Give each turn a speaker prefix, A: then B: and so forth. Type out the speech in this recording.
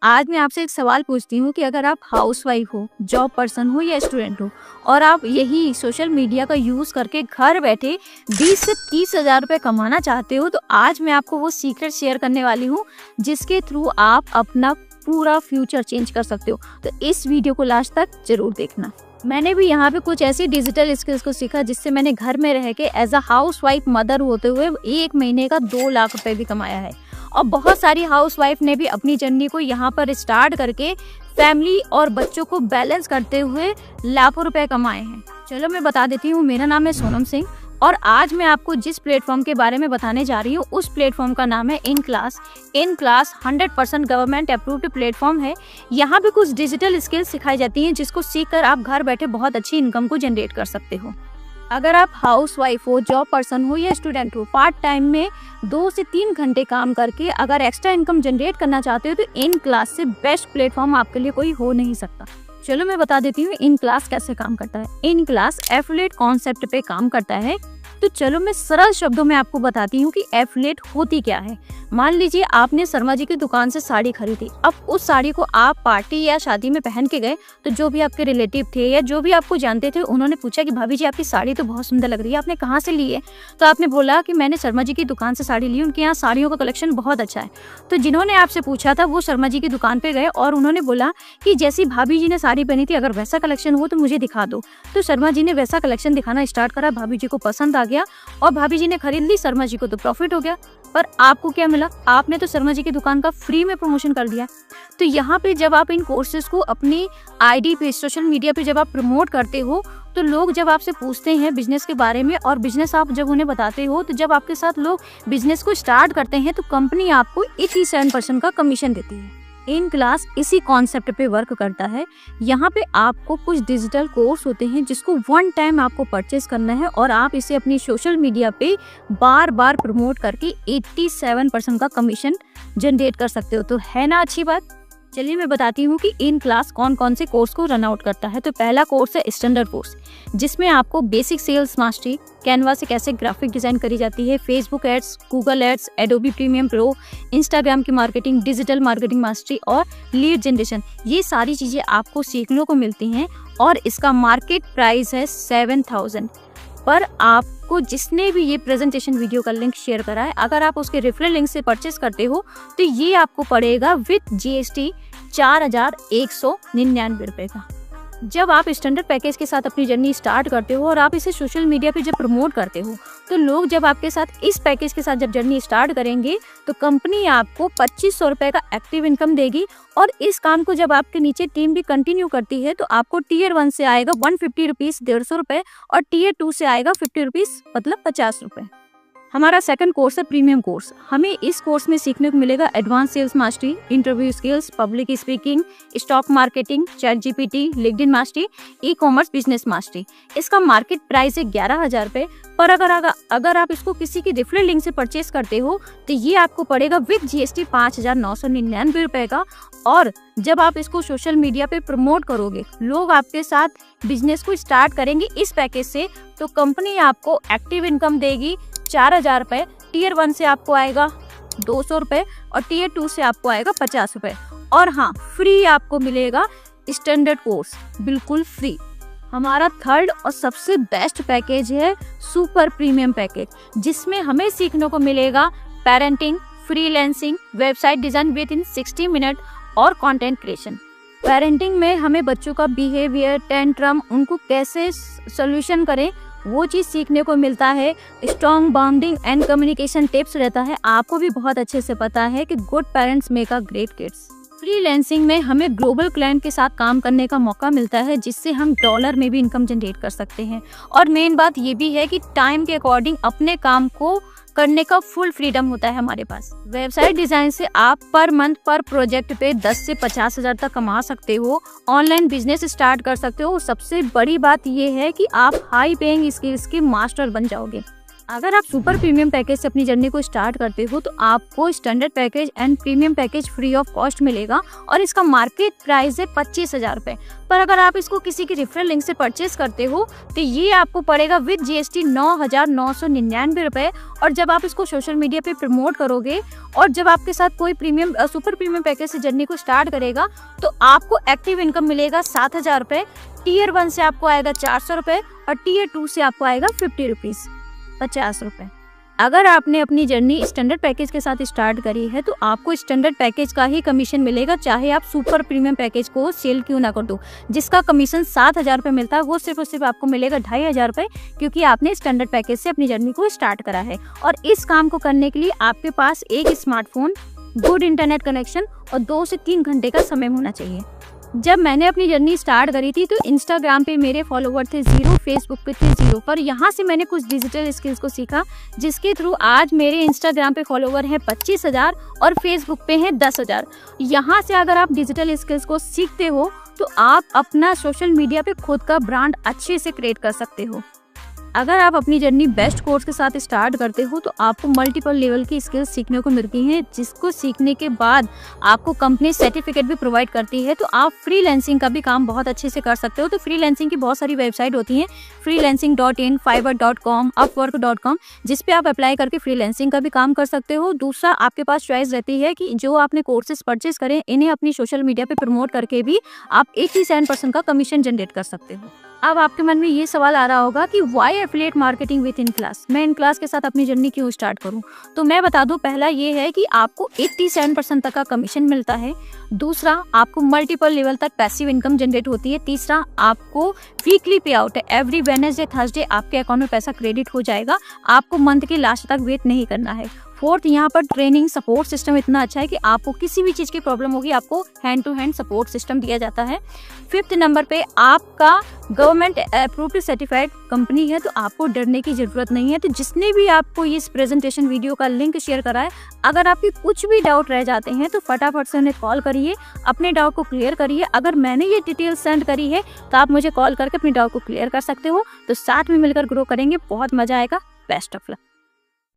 A: आज मैं आपसे एक सवाल पूछती हूँ कि अगर आप हाउसवाइफ हो, जॉब पर्सन हो या स्टूडेंट हो और आप यही सोशल मीडिया का यूज़ करके घर बैठे 20 से 30 हज़ार रुपये कमाना चाहते हो, तो आज मैं आपको वो सीक्रेट शेयर करने वाली हूँ जिसके थ्रू आप अपना पूरा फ्यूचर चेंज कर सकते हो। तो इस वीडियो को लास्ट तक जरूर देखना। मैंने भी यहाँ पे कुछ ऐसी डिजिटल स्किल्स को सीखा जिससे मैंने घर में रह के as a housewife mother होते हुए 1 महीने का 2 लाख रुपए भी कमाया है। और बहुत सारी हाउस वाइफ ने भी अपनी जर्नी को यहाँ पर स्टार्ट करके फैमिली और बच्चों को बैलेंस करते हुए लाखों रुपए कमाए हैं। चलो मैं बता देती हूँ, मेरा नाम है सोनम सिंह और आज मैं आपको जिस प्लेटफॉर्म के बारे में बताने जा रही हूँ उस प्लेटफॉर्म का नाम है in class. In class 100% government approved platform है। यहाँ पे कुछ डिजिटल स्किल्स सिखाई जाती हैं जिसको सीखकर आप घर बैठे बहुत अच्छी इनकम को जनरेट कर सकते हो। अगर आप हाउस वाइफ हो, जॉब पर्सन हो या स्टूडेंट हो, पार्ट टाइम में 2 से 3 घंटे काम करके अगर एक्स्ट्रा इनकम जनरेट करना चाहते हो तो इन क्लास से बेस्ट प्लेटफॉर्म आपके लिए कोई हो नहीं सकता। चलो मैं बता देती हूँ इन क्लास कैसे काम करता है। इन क्लास एफिलिएट कॉन्सेप्ट पे काम करता है। तो चलो मैं सरल शब्दों में आपको बताती हूँ कि एफिलिएट होती क्या है। मान लीजिए आपने शर्मा जी की दुकान से साड़ी खरीदी। अब उस साड़ी को आप पार्टी या शादी में पहन के गए तो जो भी आपके रिलेटिव थे या जो भी आपको जानते थे उन्होंने पूछा कि भाभी जी आपकी साड़ी तो बहुत सुंदर लग रही है, आपने कहाँ से ली है? तो आपने बोला कि मैंने शर्मा जी की दुकान से साड़ी ली, उनके यहाँ साड़ियों का कलेक्शन बहुत अच्छा है। तो जिन्होंने आपसे पूछा था वो शर्मा जी की दुकान पे गए और उन्होंने बोला कि जैसी भाभी जी ने साड़ी पहनी थी अगर वैसा कलेक्शन हो तो मुझे दिखा दो। तो शर्मा जी ने वैसा कलेक्शन दिखाना स्टार्ट करा, भाभी जी को पसंद आ गया और भाभी जी ने खरीद ली। शर्मा जी को तो प्रॉफिट हो गया, पर आपको क्या मिला? आपने तो शर्मा जी की दुकान का फ्री में प्रमोशन कर दिया। तो यहाँ पे जब आप इन कोर्सेज को अपनी आईडी पे, सोशल मीडिया पे जब आप प्रमोट करते हो तो लोग जब आपसे पूछते हैं बिजनेस के बारे में और बिजनेस आप जब उन्हें बताते हो तो जब आपके साथ लोग बिजनेस को स्टार्ट करते हैं तो कंपनी आपको 87% का कमीशन देती है। इन क्लास इसी कॉन्सेप्ट पे वर्क करता है। यहाँ पे आपको कुछ डिजिटल कोर्स होते हैं जिसको 1 टाइम आपको परचेज करना है और आप इसे अपनी सोशल मीडिया पे बार बार प्रमोट करके 87% का कमीशन जनरेट कर सकते हो। तो है ना अच्छी बात? चलिए मैं बताती हूँ कि इन क्लास कौन कौन से कोर्स को रन आउट करता है। तो पहला कोर्स है स्टैंडर्ड कोर्स, जिसमें आपको बेसिक सेल्स मास्टरी, कैनवा से कैसे ग्राफिक डिजाइन करी जाती है, Facebook ads, Google ads, Adobe premium pro, Instagram की मार्केटिंग, डिजिटल मार्केटिंग मास्टरी और लीड जनरेशन, ये सारी चीजें आपको सीखने को मिलती हैं और इसका मार्केट प्राइस है 7000। पर आपको जिसने भी ये प्रेजेंटेशन वीडियो का लिंक शेयर करा है, अगर आप उसके रेफरल लिंक से परचेस करते हो तो ये आपको पड़ेगा विद GST 4199 रुपये का। जब आप स्टैंडर्ड पैकेज के साथ अपनी जर्नी स्टार्ट करते हो और आप इसे सोशल मीडिया पे जब प्रमोट करते हो तो लोग जब आपके साथ इस पैकेज के साथ जब जर्नी स्टार्ट करेंगे तो कंपनी आपको 2500 रुपये का एक्टिव इनकम देगी। और इस काम को जब आपके नीचे टीम भी कंटिन्यू करती है तो आपको टीयर 1 से आएगा 150 रुपीज़, 150 रुपये, और टीयर 2 से आएगा 50 रुपीज़, मतलब 50 रुपये। हमारा सेकंड कोर्स है प्रीमियम कोर्स। हमें इस कोर्स में सीखने को मिलेगा advance sales mastery, interview skills, public speaking, stock marketing, chat GPT, LinkedIn mastery, e commerce business mastery. इसका मार्केट प्राइस है 11,000 रुपये, पर अगर आप इसको किसी की रेफरल लिंक से परचेस करते हो तो ये आपको पड़ेगा विद GST 5,999 रुपये का। और जब आप इसको सोशल मीडिया पे प्रमोट करोगे, लोग आपके साथ बिजनेस को स्टार्ट करेंगे इस पैकेज से, तो कंपनी आपको एक्टिव इनकम देगी 4,000 रुपये। टीयर 1 से आपको आएगा 200 रुपये और टीयर 2 से आपको आएगा 50 रुपये। और हाँ, फ्री आपको मिलेगा स्टैंडर्ड कोर्स, बिल्कुल फ्री। हमारा थर्ड और सबसे बेस्ट पैकेज है सुपर प्रीमियम पैकेज, जिसमें हमें सीखने को मिलेगा parenting, freelancing, website design with in 60 minute और कंटेंट क्रिएशन। पेरेंटिंग में हमें बच्चों का बिहेवियर, टेंट्रम, उनको कैसे सॉल्यूशन करें वो चीज़ सीखने को मिलता है। Strong bonding and communication tips रहता है। आपको भी बहुत अच्छे से पता है कि good parents make a great kids. Freelancing में हमें ग्लोबल क्लाइंट के साथ काम करने का मौका मिलता है जिससे हम डॉलर में भी इनकम जनरेट कर सकते हैं। और मेन बात ये भी है कि टाइम के अकॉर्डिंग अपने काम को करने का फुल फ्रीडम होता है हमारे पास। वेबसाइट डिजाइन से आप पर मंथ पर प्रोजेक्ट पे 10 से 50 हज़ार तक कमा सकते हो। ऑनलाइन बिजनेस स्टार्ट कर सकते हो। सबसे बड़ी बात ये है कि आप हाई पेइंग स्किल्स के मास्टर बन जाओगे। अगर आप सुपर प्रीमियम पैकेज से अपनी जर्नी को स्टार्ट करते हो तो आपको standard package and premium package free of cost मिलेगा और इसका मार्केट प्राइस है 25,000 रुपये। पर अगर आप इसको किसी के रेफरल लिंक से परचेज करते हो तो ये आपको पड़ेगा विद GST 9,999 रुपये। और जब आप इसको सोशल मीडिया पे प्रमोट करोगे और जब आपके साथ कोई सुपर प्रीमियम पैकेज से जर्नी को स्टार्ट करेगा तो आपको एक्टिव इनकम मिलेगा 7,000 रुपये। टियर 1 से आपको आएगा 400 रुपये और टियर 2 से आपको आएगा 50 रुपीज़, 50 रुपये। अगर आपने अपनी जर्नी स्टैंडर्ड पैकेज के साथ स्टार्ट करी है तो आपको स्टैंडर्ड पैकेज का ही कमीशन मिलेगा, चाहे आप सुपर प्रीमियम पैकेज को सेल क्यों ना कर दो। जिसका कमीशन 7,000 रुपये मिलता है वो सिर्फ और सिर्फ आपको मिलेगा 2,500 रुपये, क्योंकि आपने स्टैंडर्ड पैकेज से अपनी जर्नी को स्टार्ट करा है। और इस काम को करने के लिए आपके पास एक स्मार्टफोन, गुड इंटरनेट कनेक्शन और 2 से 3 घंटे का समय होना चाहिए। जब मैंने अपनी जर्नी स्टार्ट करी थी तो इंस्टाग्राम पे मेरे फॉलोवर थे 0, फेसबुक पे थे 0, पर यहाँ से मैंने कुछ डिजिटल स्किल्स को सीखा जिसके थ्रू आज मेरे इंस्टाग्राम पे फॉलोवर हैं 25,000 और फेसबुक पे हैं 10,000। यहाँ से अगर आप डिजिटल स्किल्स को सीखते हो तो आप अपना सोशल मीडिया पे खुद का ब्रांड अच्छे से क्रिएट कर सकते हो। अगर आप अपनी जर्नी बेस्ट कोर्स के साथ स्टार्ट करते हो तो आपको मल्टीपल लेवल की स्किल्स सीखने को मिलती हैं, जिसको सीखने के बाद आपको कंपनी सर्टिफिकेट भी प्रोवाइड करती है। तो आप फ्रीलांसिंग का भी काम बहुत अच्छे से कर सकते हो। तो फ्रीलांसिंग की बहुत सारी वेबसाइट होती हैं, freelancing.in, fiverr.com, upwork.com, जिस पे आप अप्लाई करके फ्रीलांसिंग का भी काम कर सकते हो। दूसरा, आपके पास चॉइस रहती है कि जो आपने कोर्सेज परचेज करें इन्हें अपनी सोशल मीडिया पे प्रमोट करके भी आप 87% का कमीशन जनरेट कर सकते हो। अब आपके मन में ये सवाल आ रहा होगा कि why affiliate marketing with in class, मैं इन क्लास के साथ अपनी जर्नी क्यों स्टार्ट करूं। तो मैं बता दूं, पहला ये है कि आपको 87% तक का कमीशन मिलता है। दूसरा, आपको मल्टीपल लेवल तक पैसिव इनकम जनरेट होती है। तीसरा, आपको वीकली पे आउट है, एवरी वेडनेसडे थर्सडे आपके अकाउंट में पैसा क्रेडिट हो जाएगा, आपको मंथ के लास्ट तक वेट नहीं करना है। फोर्थ, यहाँ पर ट्रेनिंग सपोर्ट सिस्टम इतना अच्छा है कि आपको किसी भी चीज़ की प्रॉब्लम होगी आपको hand to hand support system दिया जाता है। फिफ्थ नंबर पे, आपका गवर्नमेंट अप्रूव्ड सर्टिफाइड कंपनी है तो आपको डरने की ज़रूरत नहीं है। तो जिसने भी आपको इस प्रेजेंटेशन वीडियो का लिंक शेयर करा है, अगर आपके कुछ भी डाउट रह जाते हैं तो फटाफट से उन्हें कॉल करिए, अपने डाउट को क्लियर करिए। अगर मैंने ये डिटेल सेंड करी है तो आप मुझे कॉल करके अपने डाउट को क्लियर कर सकते हो। तो साथ में मिलकर ग्रो करेंगे, बहुत मजा आएगा। Best of luck.